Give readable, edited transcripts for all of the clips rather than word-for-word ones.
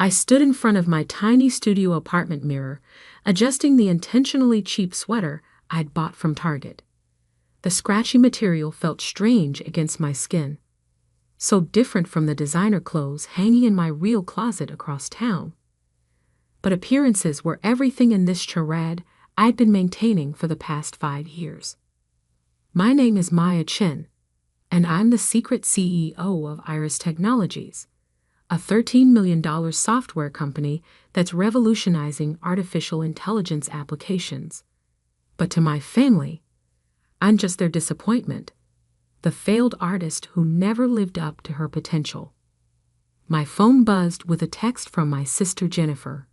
I stood in front of my tiny studio apartment mirror, adjusting the intentionally cheap sweater I'd bought from Target. The scratchy material felt strange against my skin, so different from the designer clothes hanging in my real closet across town. But appearances were everything in this charade I'd been maintaining for the past 5 years. My name is Maya Chen, and I'm the secret CEO of Iris Technologies, a $13 million software company that's revolutionizing artificial intelligence applications. But to my family, I'm just their disappointment, the failed artist who never lived up to her potential. My phone buzzed with a text from my sister Jennifer.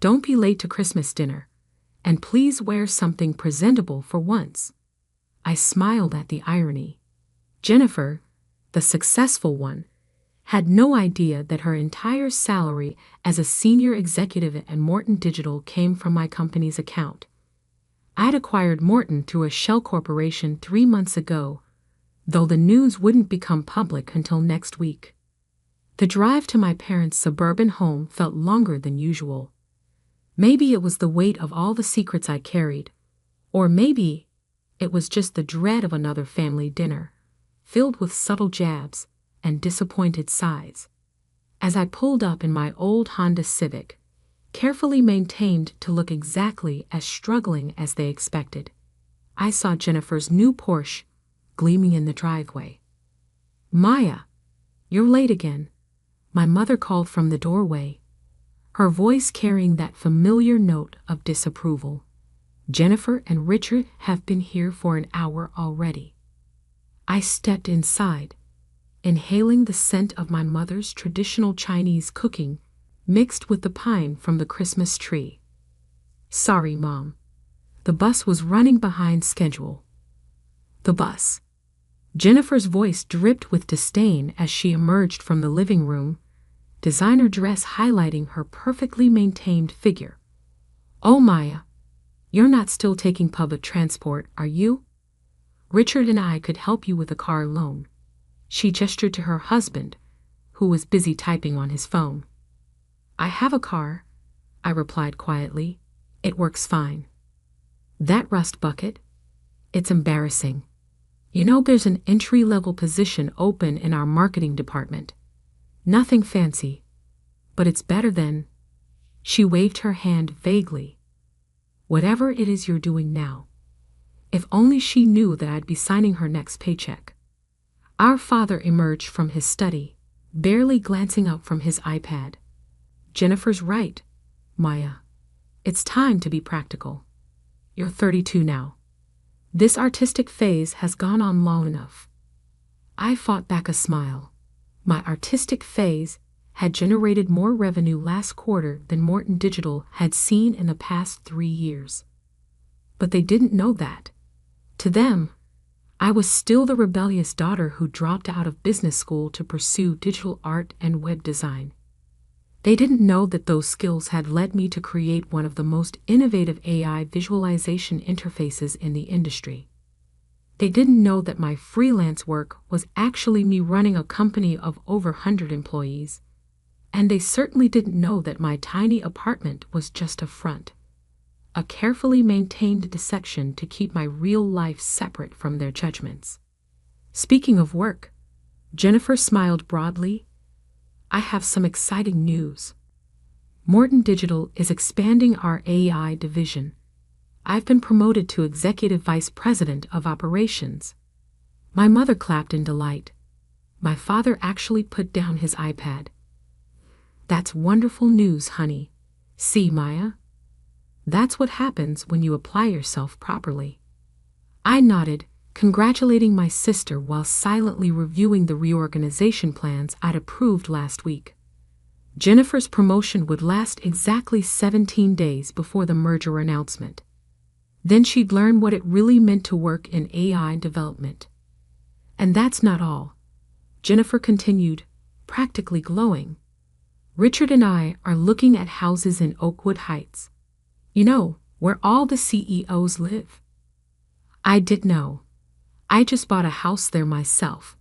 "Don't be late to Christmas dinner, and please wear something presentable for once." I smiled at the irony. Jennifer, the successful one, had no idea that her entire salary as a senior executive at Morton Digital came from my company's account. I'd acquired Morton through a shell corporation 3 months ago, though the news wouldn't become public until next week. The drive to my parents' suburban home felt longer than usual. Maybe it was the weight of all the secrets I carried, or maybe it was just the dread of another family dinner, filled with subtle jabs and disappointed sighs. As I pulled up in my old Honda Civic, carefully maintained to look exactly as struggling as they expected, I saw Jennifer's new Porsche gleaming in the driveway. "Maya, you're late again," my mother called from the doorway, her voice carrying that familiar note of disapproval. "Jennifer and Richard have been here for an hour already." I stepped inside, inhaling the scent of my mother's traditional Chinese cooking mixed with the pine from the Christmas tree. "Sorry, Mom. The bus was running behind schedule." The bus. Jennifer's voice dripped with disdain as she emerged from the living room, designer dress highlighting her perfectly maintained figure. "Oh, Maya, you're not still taking public transport, are you? Richard and I could help you with a car loan." She gestured to her husband, who was busy typing on his phone. "I have a car," I replied quietly. "It works fine." "That rust bucket? It's embarrassing. You know, there's an entry-level position open in our marketing department. Nothing fancy, but it's better than—" She waved her hand vaguely. "Whatever it is you're doing now." If only she knew that I'd be signing her next paycheck. Our father emerged from his study, barely glancing up from his iPad. "Jennifer's right, Maya. It's time to be practical. You're 32 now. This artistic phase has gone on long enough." I fought back a smile. My artistic phase had generated more revenue last quarter than Morton Digital had seen in the past 3 years. But they didn't know that. To them, I was still the rebellious daughter who dropped out of business school to pursue digital art and web design. They didn't know that those skills had led me to create one of the most innovative AI visualization interfaces in the industry. They didn't know that my freelance work was actually me running a company of over 100 employees. And they certainly didn't know that my tiny apartment was just a front, a carefully maintained deception to keep my real life separate from their judgments. Speaking of work, Jennifer smiled broadly. "I have some exciting news. Morton Digital is expanding our AI division. I've been promoted to Executive Vice President of Operations." My mother clapped in delight. My father actually put down his iPad. "That's wonderful news, honey. See, Maya? That's what happens when you apply yourself properly." I nodded, congratulating my sister while silently reviewing the reorganization plans I'd approved last week. Jennifer's promotion would last exactly 17 days before the merger announcement. Then she'd learn what it really meant to work in AI development. "And that's not all," Jennifer continued, practically glowing. "Richard and I are looking at houses in Oakwood Heights. You know, where all the CEOs live." I did know. I just bought a house there myself,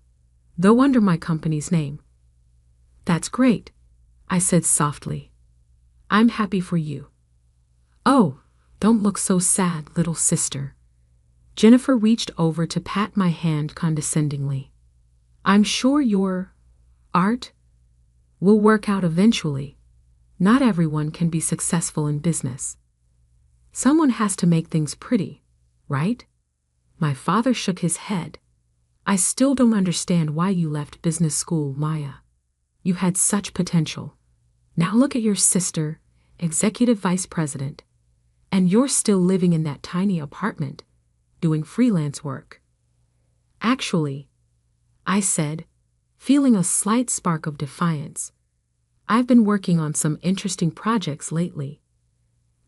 though under my company's name. "That's great," I said softly. I'm happy for you. Oh, don't look so sad, little sister. Jennifer reached over to pat my hand condescendingly. I'm sure your art will work out eventually. Not everyone can be successful in business. Someone has to make things pretty, right? My father shook his head. I still don't understand why you left business school, Maya. You had such potential. Now look at your sister, executive vice president, and you're still living in that tiny apartment, doing freelance work. Actually, I said, feeling a slight spark of defiance, I've been working on some interesting projects lately.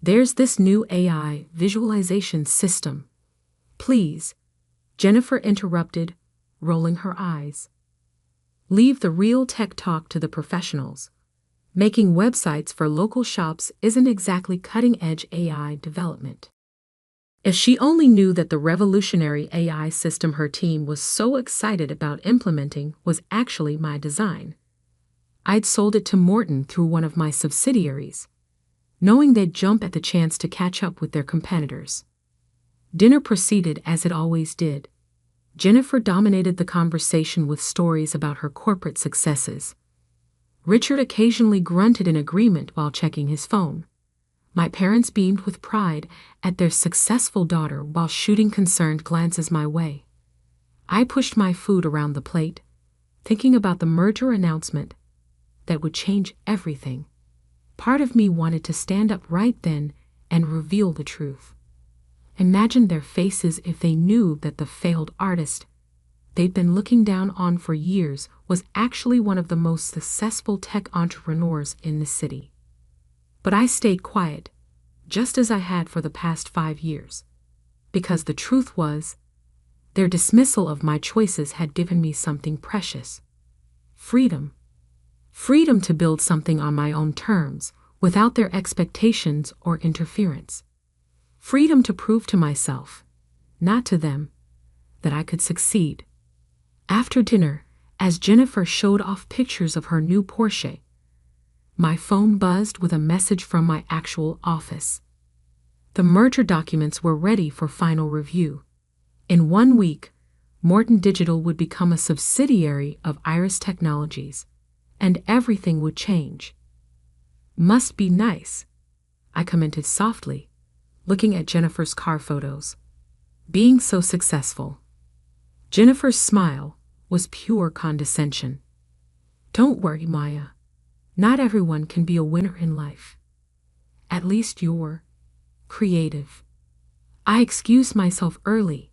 There's this new AI visualization system. Please, Jennifer interrupted, rolling her eyes. Leave the real tech talk to the professionals. Making websites for local shops isn't exactly cutting-edge AI development. If she only knew that the revolutionary AI system her team was so excited about implementing was actually my design. I'd sold it to Morton through one of my subsidiaries, knowing they'd jump at the chance to catch up with their competitors. Dinner proceeded as it always did. Jennifer dominated the conversation with stories about her corporate successes. Richard occasionally grunted in agreement while checking his phone. My parents beamed with pride at their successful daughter while shooting concerned glances my way. I pushed my food around the plate, thinking about the merger announcement that would change everything. Part of me wanted to stand up right then and reveal the truth. Imagine their faces if they knew that the failed artist they'd been looking down on for years was actually one of the most successful tech entrepreneurs in the city. But I stayed quiet, just as I had for the past 5 years, because the truth was, their dismissal of my choices had given me something precious. Freedom. Freedom to build something on my own terms, without their expectations or interference. Freedom to prove to myself, not to them, that I could succeed. After dinner, as Jennifer showed off pictures of her new Porsche, my phone buzzed with a message from my actual office. The merger documents were ready for final review. In 1 week, Morton Digital would become a subsidiary of Iris Technologies, and everything would change. Must be nice, I commented softly, looking at Jennifer's car photos. Being so successful. Jennifer's smile was pure condescension. Don't worry, Maya. Not everyone can be a winner in life. At least you're creative. I excused myself early,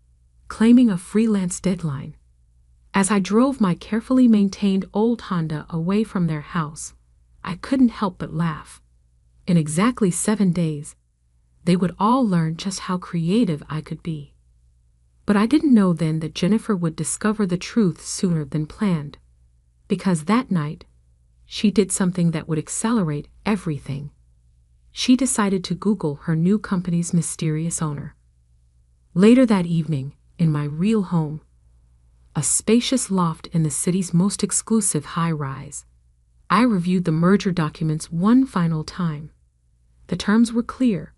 claiming a freelance deadline. As I drove my carefully maintained old Honda away from their house, I couldn't help but laugh. In exactly 7 days, they would all learn just how creative I could be. But I didn't know then that Jennifer would discover the truth sooner than planned, because that night, she did something that would accelerate everything. She decided to Google her new company's mysterious owner. Later that evening, in my real home, a spacious loft in the city's most exclusive high-rise, I reviewed the merger documents one final time. The terms were clear.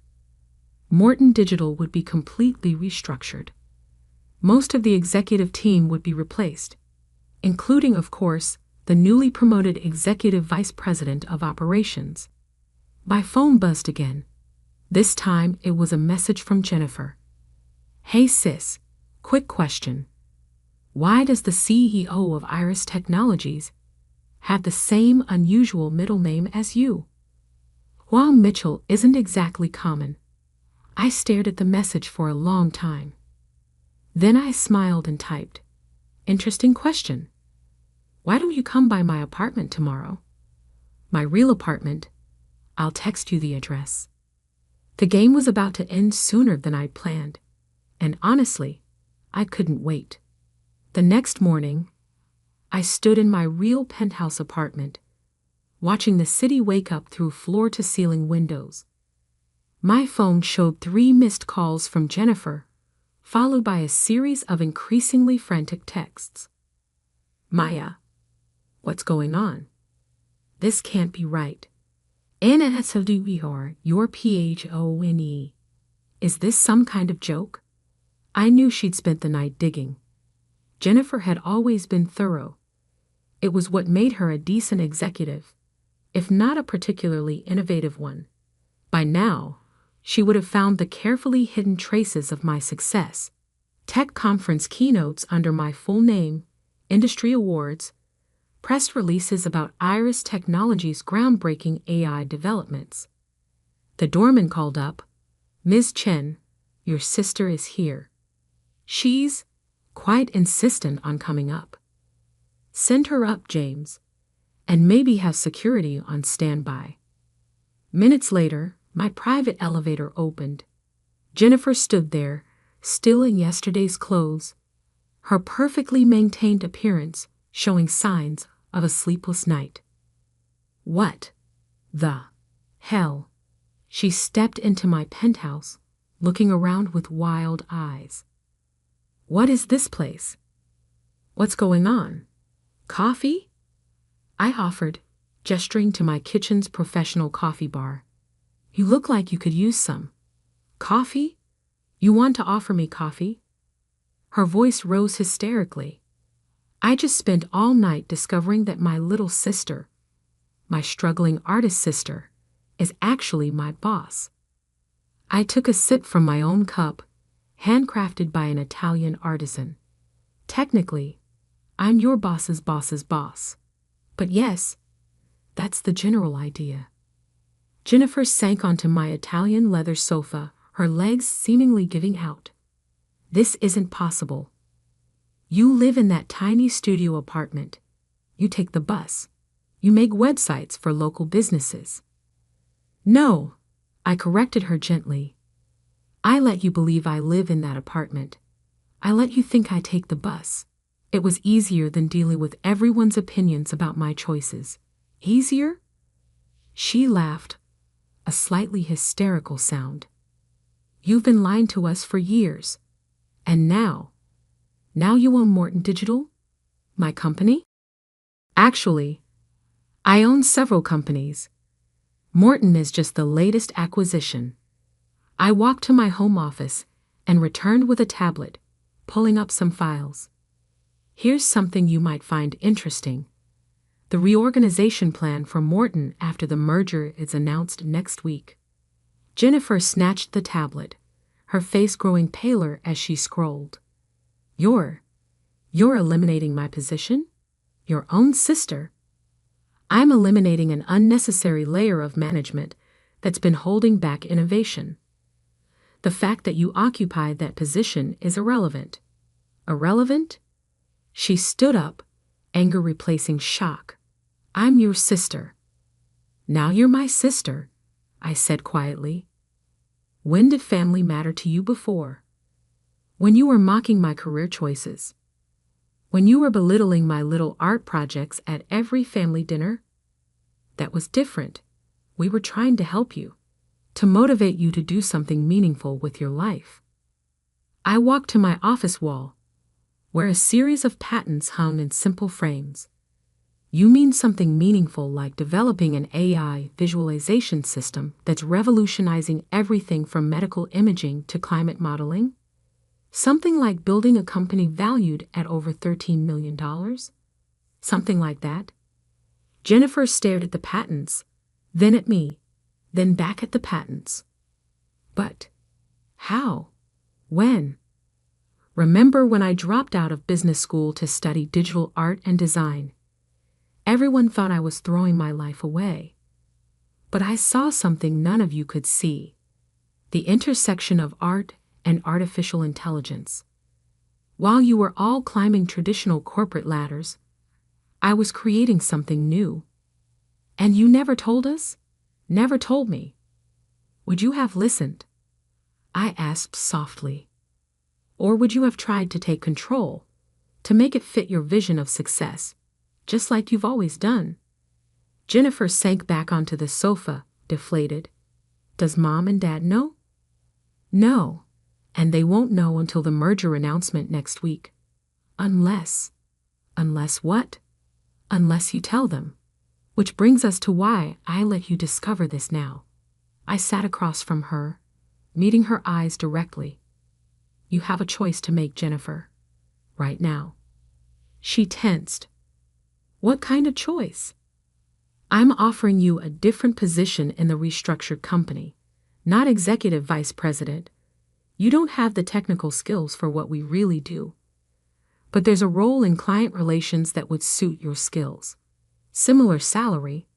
Morton Digital would be completely restructured. Most of the executive team would be replaced, including, of course, the newly promoted executive vice president of operations. My phone buzzed again. This time it was a message from Jennifer. Hey sis, quick question. Why does the CEO of Iris Technologies have the same unusual middle name as you? Huang Mitchell isn't exactly common. I stared at the message for a long time. Then I smiled and typed, Interesting question. Why don't you come by my apartment tomorrow? My real apartment. I'll text you the address. The game was about to end sooner than I'd planned, and honestly, I couldn't wait. The next morning, I stood in my real penthouse apartment, watching the city wake up through floor-to-ceiling windows. My phone showed 3 missed calls from Jennifer, followed by a series of increasingly frantic texts. Maya, what's going on? This can't be right. NSWBR, your PHONE. Is this some kind of joke? I knew she'd spent the night digging. Jennifer had always been thorough. It was what made her a decent executive, if not a particularly innovative one. By now, she would have found the carefully hidden traces of my success. Tech conference keynotes under my full name, industry awards, press releases about Iris Technologies' groundbreaking AI developments. The doorman called up, "Ms. Chen, your sister is here. She's quite insistent on coming up. Send her up, James, and maybe have security on standby." Minutes later, my private elevator opened. Jennifer stood there, still in yesterday's clothes, her perfectly maintained appearance showing signs of a sleepless night. What the hell? She stepped into my penthouse, looking around with wild eyes. What is this place? What's going on? Coffee? I offered, gesturing to my kitchen's professional coffee bar. You look like you could use some. Coffee? You want to offer me coffee? Her voice rose hysterically. I just spent all night discovering that my little sister, my struggling artist sister, is actually my boss. I took a sip from my own cup, handcrafted by an Italian artisan. Technically, I'm your boss's boss's boss. But yes, that's the general idea. Jennifer sank onto my Italian leather sofa, her legs seemingly giving out. This isn't possible. You live in that tiny studio apartment. You take the bus. You make websites for local businesses. No, I corrected her gently. I let you believe I live in that apartment. I let you think I take the bus. It was easier than dealing with everyone's opinions about my choices. Easier? She laughed, a slightly hysterical sound. You've been lying to us for years. And now you own Morton Digital? My company? Actually, I own several companies. Morton is just the latest acquisition. I walked to my home office and returned with a tablet, pulling up some files. Here's something you might find interesting. The reorganization plan for Morton after the merger is announced next week. Jennifer snatched the tablet, her face growing paler as she scrolled. You're eliminating my position? Your own sister? I'm eliminating an unnecessary layer of management that's been holding back innovation. The fact that you occupy that position is irrelevant. Irrelevant? She stood up, anger replacing shock. I'm your sister. Now you're my sister, I said quietly. When did family matter to you before? When you were mocking my career choices? When you were belittling my little art projects at every family dinner? That was different. We were trying to help you, to motivate you to do something meaningful with your life. I walked to my office wall, where a series of patents hung in simple frames. You mean something meaningful like developing an AI visualization system that's revolutionizing everything from medical imaging to climate modeling? Something like building a company valued at over $13 million? Something like that? Jennifer stared at the patents, then at me, then back at the patents. But how? When? Remember when I dropped out of business school to study digital art and design? Everyone thought I was throwing my life away. But I saw something none of you could see. The intersection of art and artificial intelligence. While you were all climbing traditional corporate ladders, I was creating something new. And you never told us? Never told me. Would you have listened? I asked softly. Or would you have tried to take control, to make it fit your vision of success, just like you've always done? Jennifer sank back onto the sofa, deflated. Does Mom and Dad know? No, and they won't know until the merger announcement next week. Unless what? Unless you tell them. Which brings us to why I let you discover this now. I sat across from her, meeting her eyes directly. You have a choice to make, Jennifer. Right now. She tensed. What kind of choice? I'm offering you a different position in the restructured company, not executive vice president. You don't have the technical skills for what we really do. But there's a role in client relations that would suit your skills. Similar salary,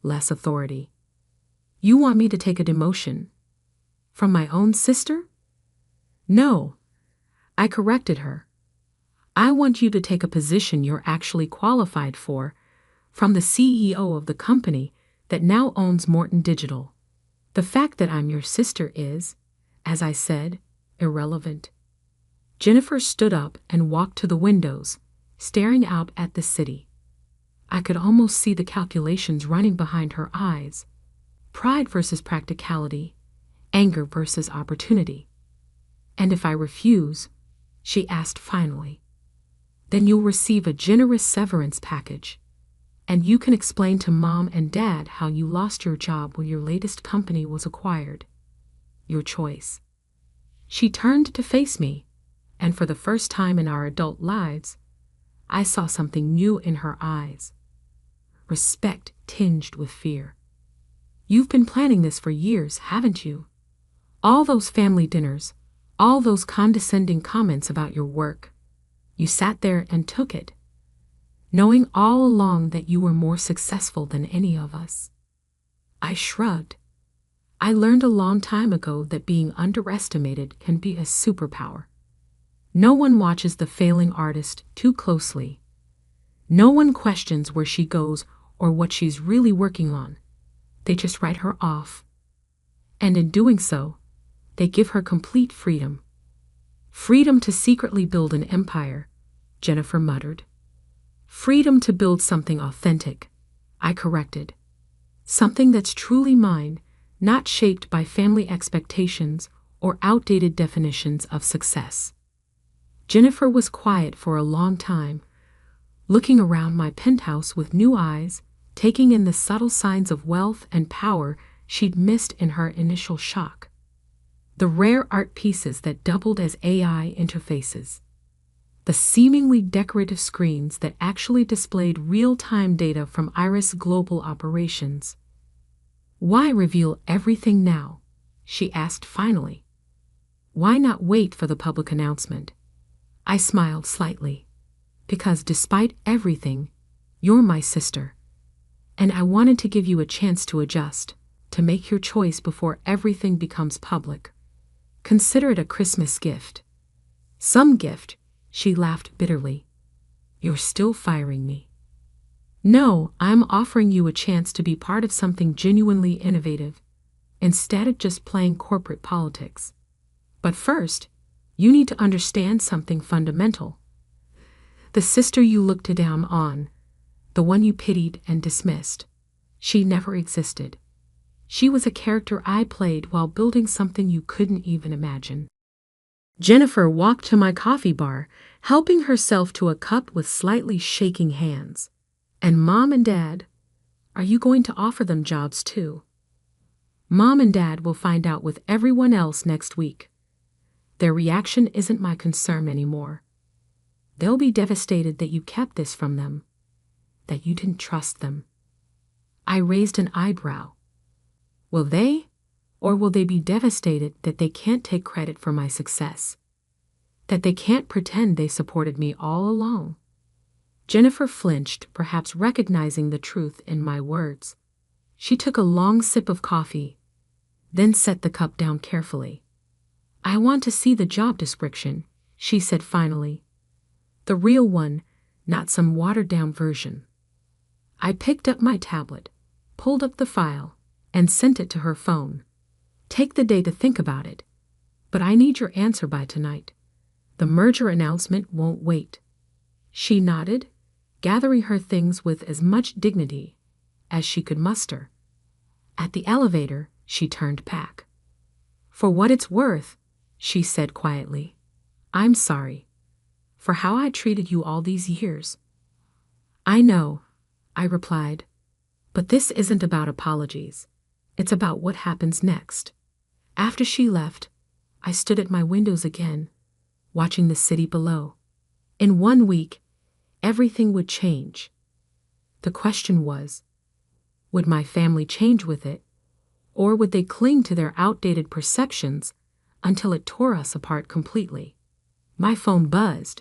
less authority. You want me to take a demotion? From my own sister? No. I corrected her. I want you to take a position you're actually qualified for, from the CEO of the company that now owns Morton Digital. The fact that I'm your sister is, as I said, irrelevant. Jennifer stood up and walked to the windows, staring out at the city. I could almost see the calculations running behind her eyes. Pride versus practicality, anger versus opportunity. And if I refuse, she asked finally, then you'll receive a generous severance package. And you can explain to Mom and Dad how you lost your job when your latest company was acquired. Your choice. She turned to face me, and for the first time in our adult lives, I saw something new in her eyes. Respect tinged with fear. You've been planning this for years, haven't you? All those family dinners, all those condescending comments about your work. You sat there and took it, knowing all along that you were more successful than any of us. I shrugged. I learned a long time ago that being underestimated can be a superpower. No one watches the failing artist too closely. No one questions where she goes or what she's really working on. They just write her off. And in doing so, they give her complete freedom. Freedom to secretly build an empire, Jennifer muttered. Freedom to build something authentic, I corrected. Something that's truly mine, not shaped by family expectations or outdated definitions of success. Jennifer was quiet for a long time, looking around my penthouse with new eyes, taking in the subtle signs of wealth and power she'd missed in her initial shock. The rare art pieces that doubled as AI interfaces. The seemingly decorative screens that actually displayed real-time data from Iris Global Operations. Why reveal everything now? She asked finally. Why not wait for the public announcement? I smiled slightly. Because despite everything, you're my sister. And I wanted to give you a chance to adjust, to make your choice before everything becomes public. Consider it a Christmas gift. Some gift, she laughed bitterly. You're still firing me. No, I'm offering you a chance to be part of something genuinely innovative, instead of just playing corporate politics. But first, you need to understand something fundamental. The sister you looked down on, the one you pitied and dismissed, she never existed. She was a character I played while building something you couldn't even imagine. Jennifer walked to my coffee bar, helping herself to a cup with slightly shaking hands. And Mom and Dad, are you going to offer them jobs too? Mom and Dad will find out with everyone else next week. Their reaction isn't my concern anymore. They'll be devastated that you kept this from them, that you didn't trust them. I raised an eyebrow. Will they, or will they be devastated that they can't take credit for my success? That they can't pretend they supported me all along? Jennifer flinched, perhaps recognizing the truth in my words. She took a long sip of coffee, then set the cup down carefully. I want to see the job description, she said finally. The real one, not some watered-down version. I picked up my tablet, pulled up the file, and sent it to her phone. Take the day to think about it, but I need your answer by tonight. The merger announcement won't wait. She nodded, gathering her things with as much dignity as she could muster. At the elevator, she turned back. For what it's worth, she said quietly, I'm sorry for how I treated you all these years. I know, I replied. But this isn't about apologies. It's about what happens next. After she left, I stood at my windows again, watching the city below. In 1 week, everything would change. The question was, would my family change with it, or would they cling to their outdated perceptions until it tore us apart completely? My phone buzzed.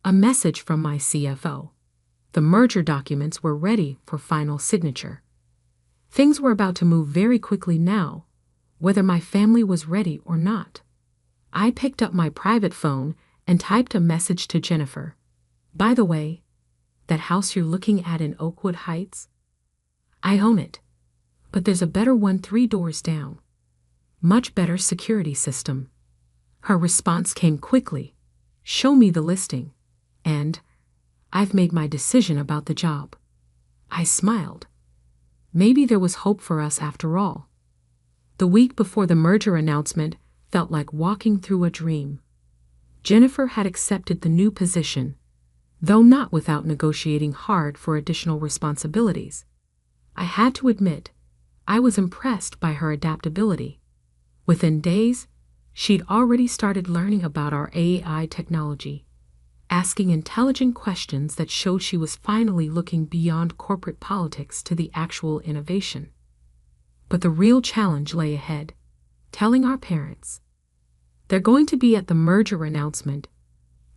A message from my CFO. The merger documents were ready for final signature. Things were about to move very quickly now, whether my family was ready or not. I picked up my private phone and typed a message to Jennifer. By the way, that house you're looking at in Oakwood Heights? I own it, but there's a better one 3 doors down. Much better security system. Her response came quickly. Show me the listing. And I've made my decision about the job. I smiled. Maybe there was hope for us after all. The week before the merger announcement felt like walking through a dream. Jennifer had accepted the new position, though not without negotiating hard for additional responsibilities. I had to admit, I was impressed by her adaptability. Within days, she'd already started learning about our AI technology, asking intelligent questions that showed she was finally looking beyond corporate politics to the actual innovation. But the real challenge lay ahead, telling our parents. They're going to be at the merger announcement.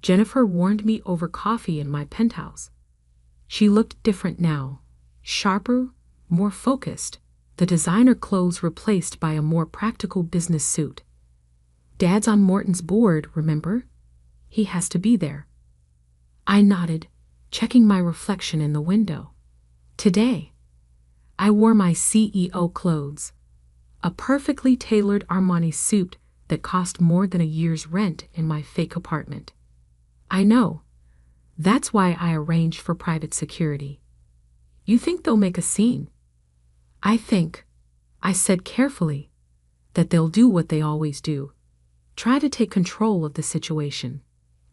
Jennifer warned me over coffee in my penthouse. She looked different now, sharper, more focused, the designer clothes replaced by a more practical business suit. Dad's on Morton's board, remember? He has to be there. I nodded, checking my reflection in the window. Today, I wore my CEO clothes, a perfectly tailored Armani suit that cost more than a year's rent in my fake apartment. I know. That's why I arranged for private security. You think they'll make a scene? I think, I said carefully, that they'll do what they always do. Try to take control of the situation.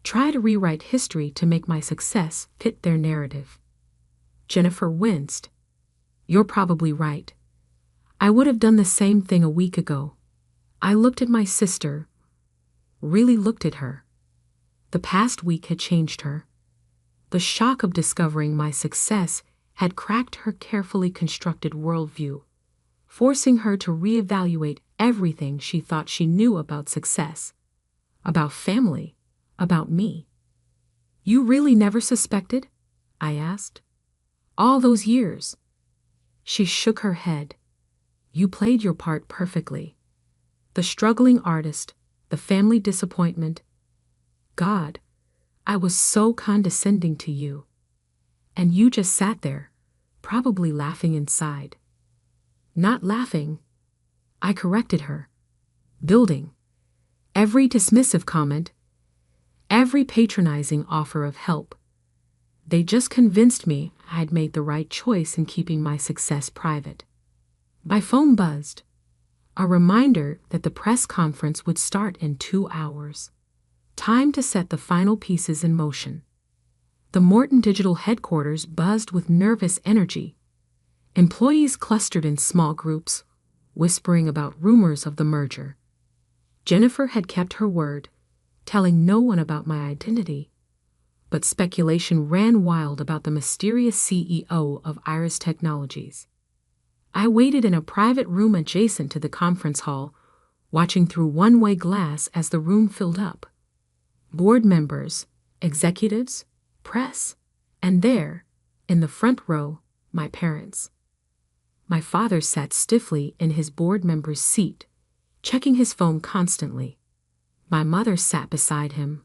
Try to rewrite history to make my success fit their narrative. Jennifer winced. You're probably right. I would have done the same thing a week ago. I looked at my sister, really looked at her. The past week had changed her. The shock of discovering my success had cracked her carefully constructed worldview, forcing her to reevaluate everything she thought she knew about success, about family, about me. You really never suspected? I asked. All those years. She shook her head. You played your part perfectly. The struggling artist, the family disappointment. God, I was so condescending to you. And you just sat there, probably laughing inside. Not laughing. I corrected her. Building. Every dismissive comment, every patronizing offer of help. They just convinced me I'd made the right choice in keeping my success private. My phone buzzed. A reminder that the press conference would start in 2 hours. Time to set the final pieces in motion. The Morton Digital headquarters buzzed with nervous energy. Employees clustered in small groups, whispering about rumors of the merger. Jennifer had kept her word, telling no one about my identity. But speculation ran wild about the mysterious CEO of Iris Technologies. I waited in a private room adjacent to the conference hall, watching through one-way glass as the room filled up. Board members, executives, press, and there, in the front row, my parents. My father sat stiffly in his board member's seat, checking his phone constantly. My mother sat beside him,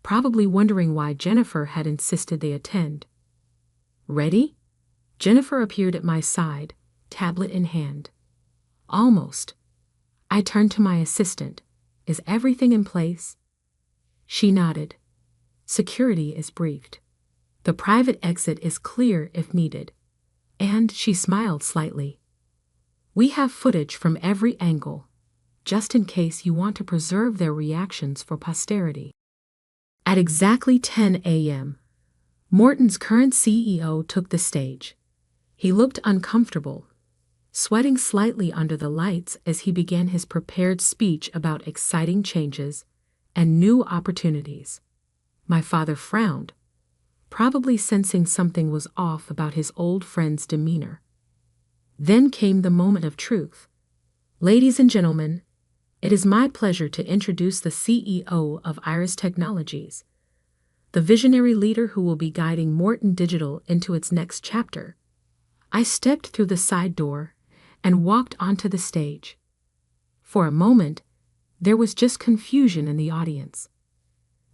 probably wondering why Jennifer had insisted they attend. Ready? Jennifer appeared at my side, tablet in hand. Almost. I turned to my assistant. Is everything in place? She nodded. Security is briefed. The private exit is clear if needed. And she smiled slightly. We have footage from every angle, just in case you want to preserve their reactions for posterity. At exactly 10 a.m., Morton's current CEO took the stage. He looked uncomfortable, sweating slightly under the lights as he began his prepared speech about exciting changes and new opportunities. My father frowned, probably sensing something was off about his old friend's demeanor. Then came the moment of truth. Ladies and gentlemen, it is my pleasure to introduce the CEO of Iris Technologies, the visionary leader who will be guiding Morton Digital into its next chapter. I stepped through the side door and walked onto the stage. For a moment, there was just confusion in the audience.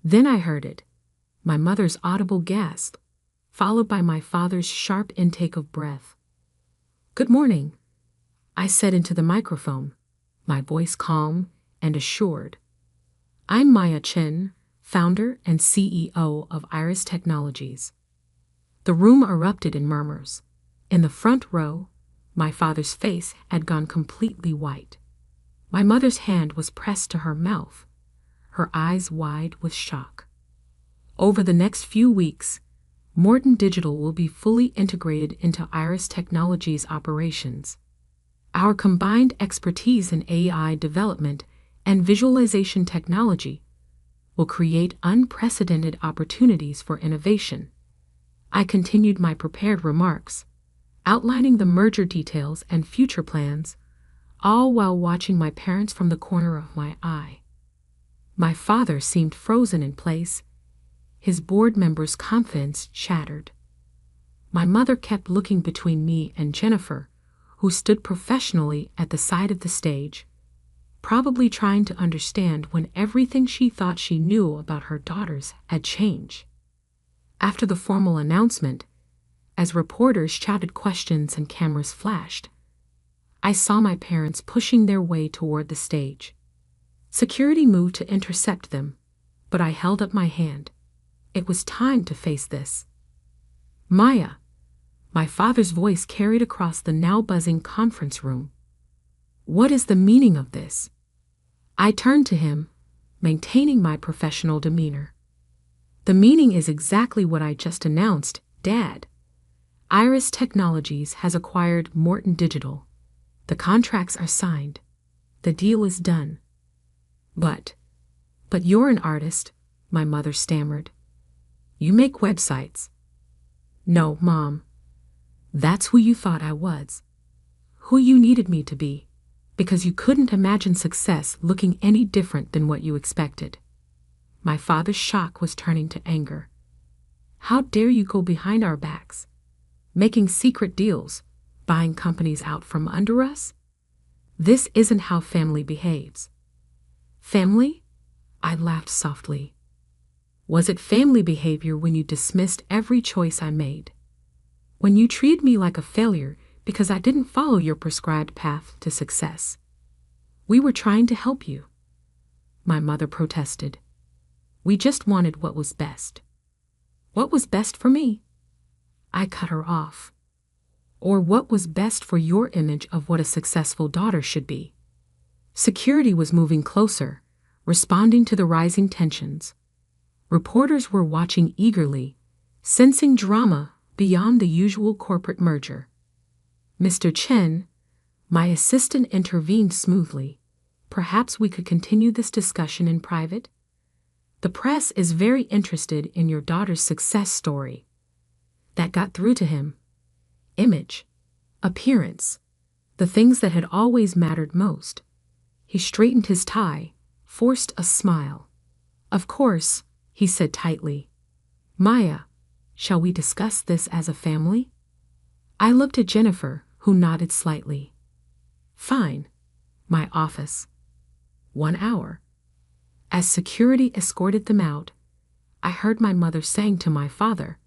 Then I heard it, my mother's audible gasp, followed by my father's sharp intake of breath. "Good morning," I said into the microphone, my voice calm and assured. "I'm Maya Chen, founder and CEO of Iris Technologies." The room erupted in murmurs. In the front row, my father's face had gone completely white. My mother's hand was pressed to her mouth, her eyes wide with shock. Over the next few weeks, Morton Digital will be fully integrated into Iris Technologies operations. Our combined expertise in AI development and visualization technology will create unprecedented opportunities for innovation. I continued my prepared remarks, outlining the merger details and future plans, all while watching my parents from the corner of my eye. My father seemed frozen in place, his board members' confidence shattered. My mother kept looking between me and Jennifer, who stood professionally at the side of the stage, probably trying to understand when everything she thought she knew about her daughters had changed. After the formal announcement, as reporters shouted questions and cameras flashed, I saw my parents pushing their way toward the stage. Security moved to intercept them, but I held up my hand. It was time to face this. "Maya," my father's voice carried across the now buzzing conference room. "What is the meaning of this?" I turned to him, maintaining my professional demeanor. "The meaning is exactly what I just announced, Dad. Iris Technologies has acquired Morton Digital. The contracts are signed. The deal is done." But you're an artist," my mother stammered. "You make websites." "No, Mom. That's who you thought I was. Who you needed me to be, because you couldn't imagine success looking any different than what you expected." My father's shock was turning to anger. "How dare you go behind our backs, making secret deals, buying companies out from under us? This isn't how family behaves." "Family?" I laughed softly. "Was it family behavior when you dismissed every choice I made? When you treated me like a failure because I didn't follow your prescribed path to success? We were trying to help you," my mother protested. "We just wanted what was best." "What was best for me?" I cut her off. "Or what was best for your image of what a successful daughter should be?" Security was moving closer, responding to the rising tensions. Reporters were watching eagerly, sensing drama beyond the usual corporate merger. "Mr. Chen," my assistant intervened smoothly, "perhaps we could continue this discussion in private? The press is very interested in your daughter's success story." That got through to him. Image, appearance, the things that had always mattered most. He straightened his tie, forced a smile. "Of course," he said tightly. "Maya, shall we discuss this as a family?" I looked at Jennifer, who nodded slightly. "Fine." My office. 1 hour. As security escorted them out, I heard my mother saying to my father,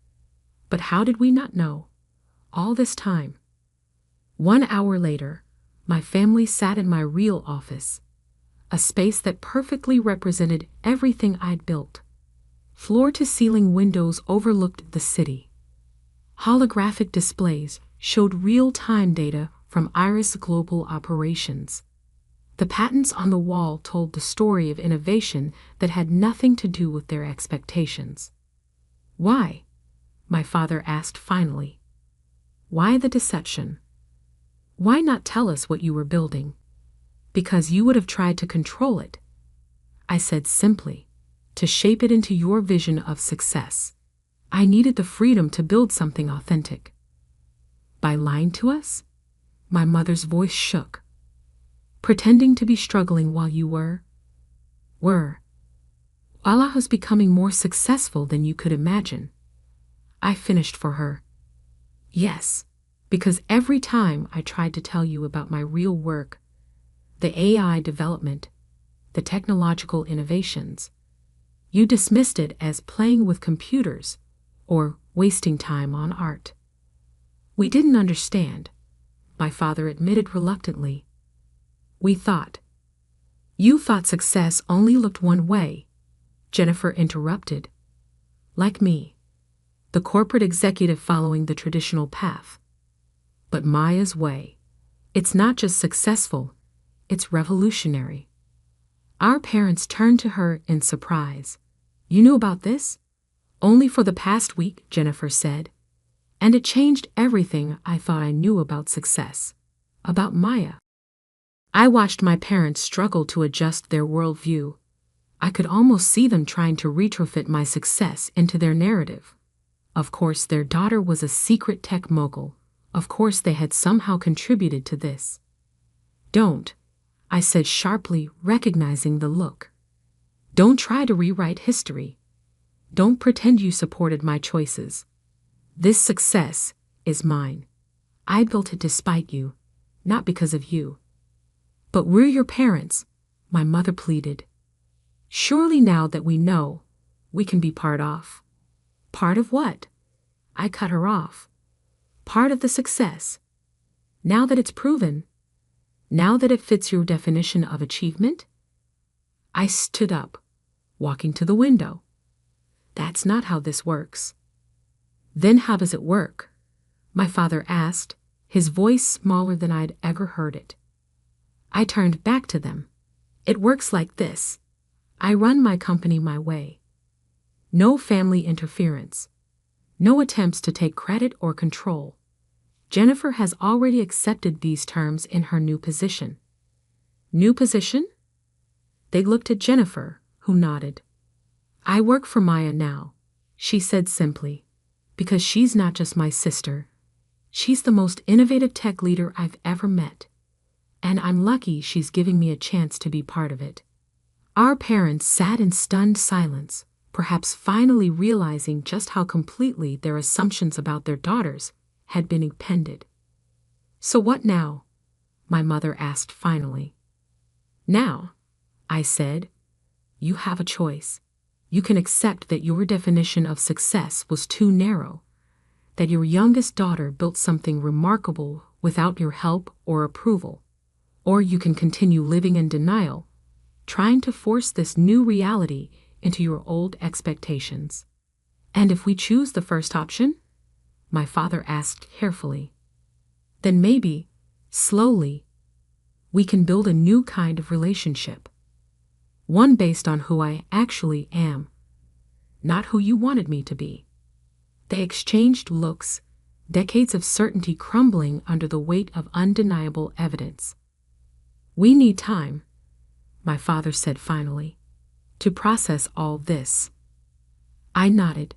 "But how did we not know? All this time." 1 hour later, my family sat in my real office, a space that perfectly represented everything I'd built. Floor-to-ceiling windows overlooked the city. Holographic displays showed real-time data from Iris Global Operations. The patents on the wall told the story of innovation that had nothing to do with their expectations. "Why?" my father asked finally. Why the deception? Why not tell us what you were building? Because you would have tried to control it. I said simply, to shape it into your vision of success. I needed the freedom to build something authentic. By lying to us? My mother's voice shook. Pretending to be struggling while you were. While I was becoming more successful than you could imagine. I finished for her. Yes, because every time I tried to tell you about my real work, the AI development, the technological innovations, you dismissed it as playing with computers or wasting time on art. We didn't understand, my father admitted reluctantly. We thought. You thought success only looked one way, Jennifer interrupted. Like me, the corporate executive following the traditional path. But Maya's way, it's not just successful, it's revolutionary. Our parents turned to her in surprise. You knew about this? Only for the past week, Jennifer said. And it changed everything I thought I knew about success, about Maya. I watched my parents struggle to adjust their worldview. I could almost see them trying to retrofit my success into their narrative. Of course, their daughter was a secret tech mogul. Of course, they had somehow contributed to this. Don't, I said sharply, recognizing the look. Don't try to rewrite history. Don't pretend you supported my choices. This success is mine. I built it despite you, not because of you. But we're your parents, my mother pleaded. Surely now that we know, we can be part of. Part of what? I cut her off. Part of the success. Now that it's proven. Now that it fits your definition of achievement? I stood up, walking to the window. That's not how this works. Then how does it work? My father asked, his voice smaller than I'd ever heard it. I turned back to them. It works like this. I run my company my way. No family interference. No attempts to take credit or control. Jennifer has already accepted these terms in her new position. New position? They looked at Jennifer, who nodded. I work for Maya now, she said simply, because she's not just my sister. She's the most innovative tech leader I've ever met. And I'm lucky she's giving me a chance to be part of it. Our parents sat in stunned silence, perhaps finally realizing just how completely their assumptions about their daughters had been upended. So what now? My mother asked finally. Now, I said, you have a choice. You can accept that your definition of success was too narrow, that your youngest daughter built something remarkable without your help or approval. Or you can continue living in denial, trying to force this new reality into your old expectations. And if we choose the first option? My father asked carefully. Then maybe, slowly, we can build a new kind of relationship. One based on who I actually am, not who you wanted me to be. They exchanged looks, decades of certainty crumbling under the weight of undeniable evidence. We need time, my father said finally, to process all this. I nodded.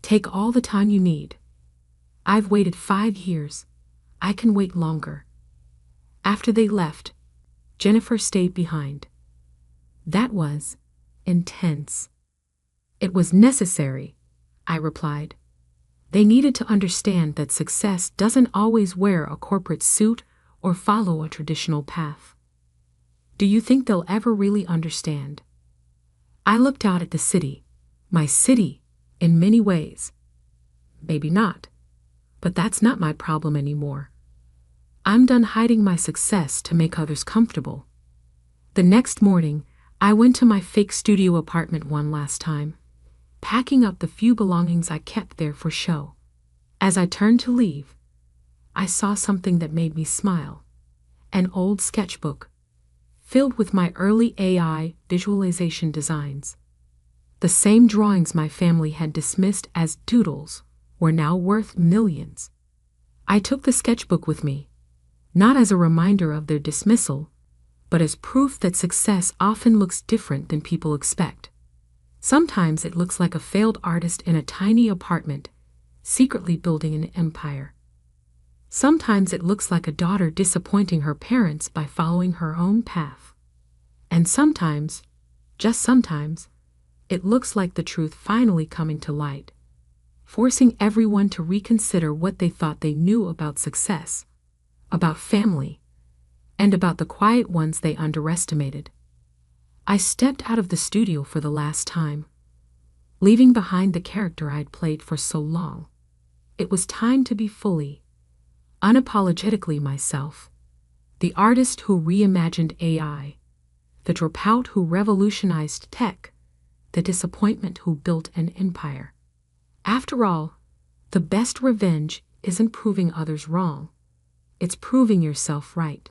Take all the time you need. I've waited 5 years. I can wait longer. After they left, Jennifer stayed behind. That was intense. It was necessary, I replied. They needed to understand that success doesn't always wear a corporate suit or follow a traditional path. Do you think they'll ever really understand? I looked out at the city, my city, in many ways. Maybe not, but that's not my problem anymore. I'm done hiding my success to make others comfortable. The next morning, I went to my fake studio apartment one last time, packing up the few belongings I kept there for show. As I turned to leave, I saw something that made me smile. An old sketchbook, filled with my early AI visualization designs. The same drawings my family had dismissed as doodles were now worth millions. I took the sketchbook with me, not as a reminder of their dismissal, but as proof that success often looks different than people expect. Sometimes it looks like a failed artist in a tiny apartment, secretly building an empire. Sometimes it looks like a daughter disappointing her parents by following her own path. And sometimes, just sometimes, it looks like the truth finally coming to light, forcing everyone to reconsider what they thought they knew about success, about family, and about the quiet ones they underestimated. I stepped out of the studio for the last time, leaving behind the character I'd played for so long. It was time to be fully, unapologetically myself, the artist who reimagined AI, the dropout who revolutionized tech, the disappointment who built an empire. After all, the best revenge isn't proving others wrong, it's proving yourself right.